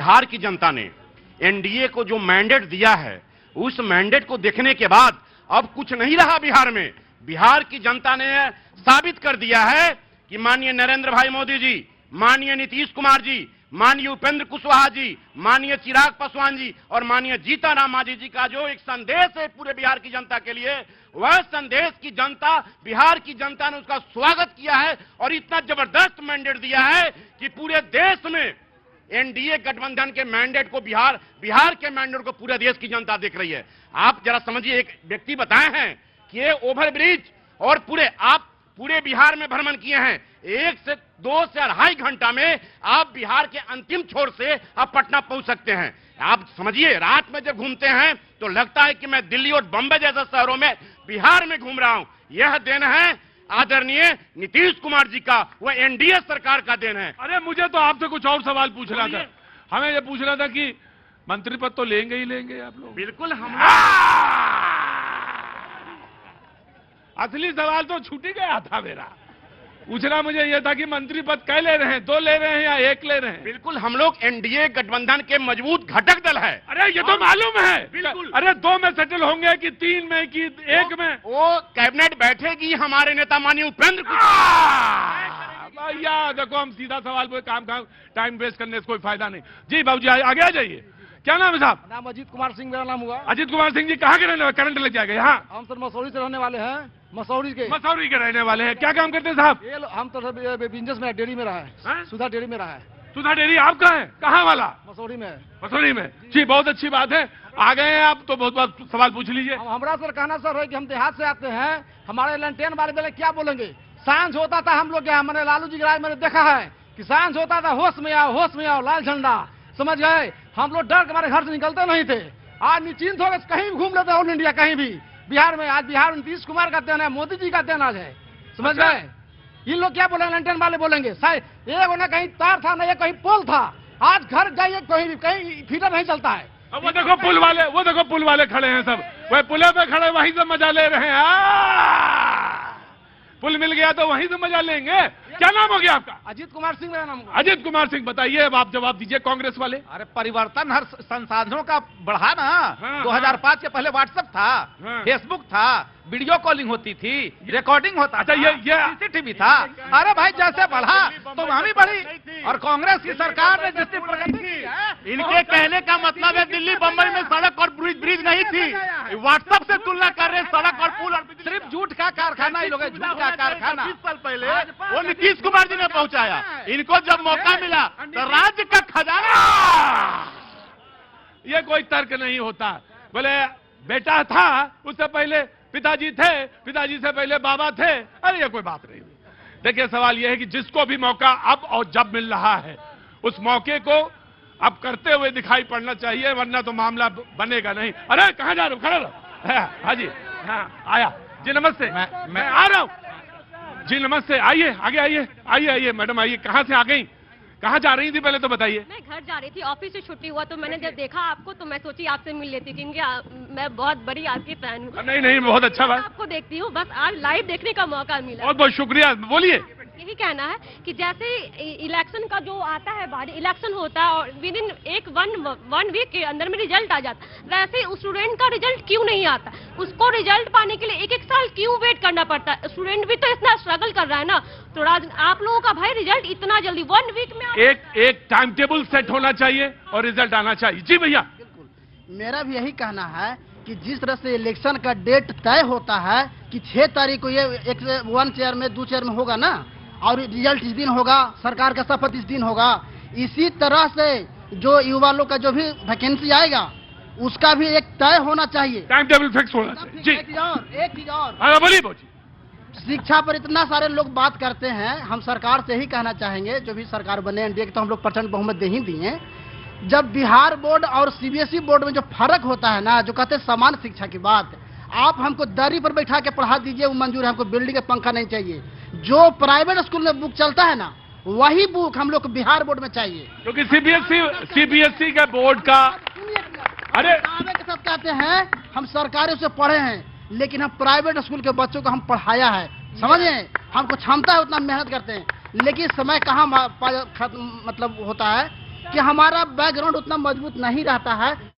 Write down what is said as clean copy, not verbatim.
बिहार की जनता ने एनडीए को जो मैंडेट दिया है, उस मैंडेट को देखने के बाद अब कुछ नहीं रहा बिहार में। बिहार की जनता ने साबित कर दिया है कि माननीय नरेंद्र भाई मोदी जी, माननीय नीतीश कुमार जी, माननीय उपेंद्र कुशवाहा जी, माननीय चिराग पासवान जी और माननीय जीतनराम मांझी जी का जो एक संदेश है पूरे बिहार की जनता के लिए, वह संदेश की जनता, बिहार की जनता ने उसका स्वागत किया है और इतना जबरदस्त मैंडेट दिया है कि पूरे देश में एनडीए गठबंधन के मैंडेट को, बिहार के मैंडेट को पूरे देश की जनता देख रही है। आप जरा समझिए, एक व्यक्ति बताए हैं कि ये ओवरब्रिज और पूरे बिहार में भ्रमण किए हैं, 1 से 2 से 2.5 घंटा में आप बिहार के अंतिम छोर से आप पटना पहुंच सकते हैं। आप समझिए, रात में जब घूमते हैं तो लगता है कि मैं दिल्ली और बंबई जैसे शहरों में बिहार में घूम रहा हूं। यह दिन है आदरणीय नीतीश कुमार जी का, वह एनडीए सरकार का दिन है। अरे मुझे तो आपसे कुछ और सवाल पूछना था। हमें यह पूछना था कि मंत्री पद तो लेंगे ही लेंगे आप लोग। बिल्कुल हम असली सवाल तो छूट ही गया था मेरा। पूछना मुझे यह था कि मंत्री पद कै ले रहे हैं, 2 ले रहे हैं या 1 ले रहे हैं? बिल्कुल, हम लोग एनडीए गठबंधन के मजबूत घटक दल है। अरे ये तो मालूम है। बिल्कुल। अरे 2 में सेटल होंगे कि 3 में कि 1 में? वो कैबिनेट बैठेगी, हमारे नेता माननीय उपेंद्र भैया देखो, हम सीधा सवाल पे काम टाइम वेस्ट करने से कोई फायदा नहीं। जी बाबूजी आगे आ जाइए। क्या नाम है साहब? नाम अजीत कुमार सिंह मेरा नाम हुआ। अजित कुमार सिंह जी कहाँ के रहने वाले? करंट लग जाएगा यहाँ। हम सर मसौरी से रहने वाले हैं। मसौरी के रहने वाले हैं। क्या काम करते हैं साहब? ये हम तो बिजनेस में डेयरी में रहा है, सुधा डेयरी में रहा है। सुधा डेयरी आपका है? कहाँ वाला? मसौरी में। मसौरी में। जी बहुत अच्छी बात है, आ गए हैं आप तो बहुत सवाल पूछ लीजिए। हमारा सर कहना सर है कि हम देहात से आते हैं, हमारे लैंटेन वाले क्या बोलेंगे। सांझ होता था, हम लोग क्या, मैंने लालू जी के राज मैंने देखा है कि सांझ होता था, होश में आओ लाल झंडा, समझ गए। हम लोग डर के हमारे घर से निकलते नहीं थे। आज निश्चिंत हो गए, कहीं भी घूम लेते ऑल इंडिया, कहीं भी। बिहार में आज बिहार नीतीश कुमार का दिन है, मोदी जी का दिन आज है, समझ गए। इन लोग क्या बोलेंगे, लैंटेन वाले बोलेंगे एक ना कहीं तार था, ना ये कहीं पोल था। आज घर जाइए कहीं फीडर नहीं चलता है। अब वो देखो पुल वाले खड़े हैं सब, वह पुले पे खड़े वहीं से मजा ले रहे हैं। पुल मिल गया तो वहीं से मजा लेंगे। क्या नाम हो गया आपका? अजीत कुमार सिंह मेरा नाम। अजीत कुमार सिंह, बताइए अब आप जवाब दीजिए कांग्रेस वाले। अरे परिवर्तन हर संसाधनों का बढ़ा ना। हाँ, 2005 के पहले व्हाट्सएप था, हाँ, फेसबुक था, वीडियो कॉलिंग होती थी, रिकॉर्डिंग होता अच्छा, था, ये सीसीटीवी था। अरे भाई जैसे बढ़ा तो हम ही बढ़ी। और कांग्रेस की सरकार ने जितनी प्रगति की है, इनके कहने का मतलब है दिल्ली बंबई में सड़क और ब्रिज नहीं थी, व्हाट्सएप से तुलना कर रहे सड़क और पुल और सिर्फ झूठ का कारखाना ही लोग, झूठ का कारखाना। 20 साल पहले वो नीतीश कुमार जी ने पहुंचाया। इनको जब मौका मिला तो राज्य का खजाना, ये कोई तर्क नहीं होता। बोले बेटा था, उससे पहले पिताजी थे, पिताजी से पहले बाबा थे। अरे ये कोई बात नहीं। देखिए सवाल ये है कि जिसको भी मौका अब और जब मिल रहा है, उस मौके को अब करते हुए दिखाई पड़ना चाहिए, वरना तो मामला बनेगा नहीं। अरे कहाँ जा रहे हो? खड़ा रहो। हाँ जी, हाँ आया जी, नमस्ते। मैं आ रहा हूँ जी, नमस्ते। आइए आगे आइए मैडम आइए। कहाँ से आ गई, कहाँ जा रही थी पहले तो बताइए? मैं घर जा रही थी, ऑफिस से छुट्टी हुआ तो मैंने जब देखा आपको तो मैं सोची आपसे मिल लेती, क्योंकि मैं बहुत बड़ी आपकी फैन हूँ। नहीं बहुत अच्छा बात। आपको देखती हूँ, बस आज लाइव देखने का मौका मिला। बहुत बहुत शुक्रिया। बोलिए। यही कहना है कि जैसे इलेक्शन का जो आता है, बाहरी इलेक्शन होता है और विद इन वन वीक के अंदर में रिजल्ट आ जाता है, वैसे स्टूडेंट का रिजल्ट क्यों नहीं आता? उसको रिजल्ट पाने के लिए 1 साल क्यों वेट करना पड़ता है? स्टूडेंट भी तो इतना स्ट्रगल कर रहा है ना। तो आप लोगों का भाई रिजल्ट इतना जल्दी 1 वीक में एक टाइम टेबल सेट होना चाहिए और रिजल्ट आना चाहिए। जी भैया। बिल्कुल, मेरा भी यही कहना है कि जिस तरह से इलेक्शन का डेट तय होता है कि 6 तारीख को ये 1 चेयर में 2 चेयर में होगा ना, और रिजल्ट इस दिन होगा, सरकार का शपथ इस दिन होगा, इसी तरह से जो युवा लोग का जो भी वैकेंसी आएगा उसका भी एक तय होना चाहिए, टाइम टेबल फिक्स होना चाहिए। जी एक चीज और बोलिए। शिक्षा पर इतना सारे लोग बात करते हैं, हम सरकार से ही कहना चाहेंगे, जो भी सरकार बने एनडीए की तो हम लोग प्रचंड बहुमत दे ही दिए। जब बिहार बोर्ड और सीबीएसई बोर्ड में जो फर्क होता है ना, जो कहते हैं समान शिक्षा की बात, आप हमको दरी पर बैठा के पढ़ा दीजिए वो मंजूर है, हमको बिल्डिंग का पंखा नहीं चाहिए। जो प्राइवेट स्कूल में बुक चलता है ना, वही बुक हम लोग को बिहार बोर्ड में चाहिए, क्योंकि सीबीएसई का बोर्ड का अरे दावे के साथ कहते हैं हम सरकारी से पढ़े हैं, लेकिन हम प्राइवेट स्कूल के बच्चों को हम पढ़ाया है, समझे। हमको क्षमता है, उतना मेहनत करते हैं, लेकिन समय कहाँ मतलब होता है कि हमारा बैकग्राउंड उतना मजबूत नहीं रहता है।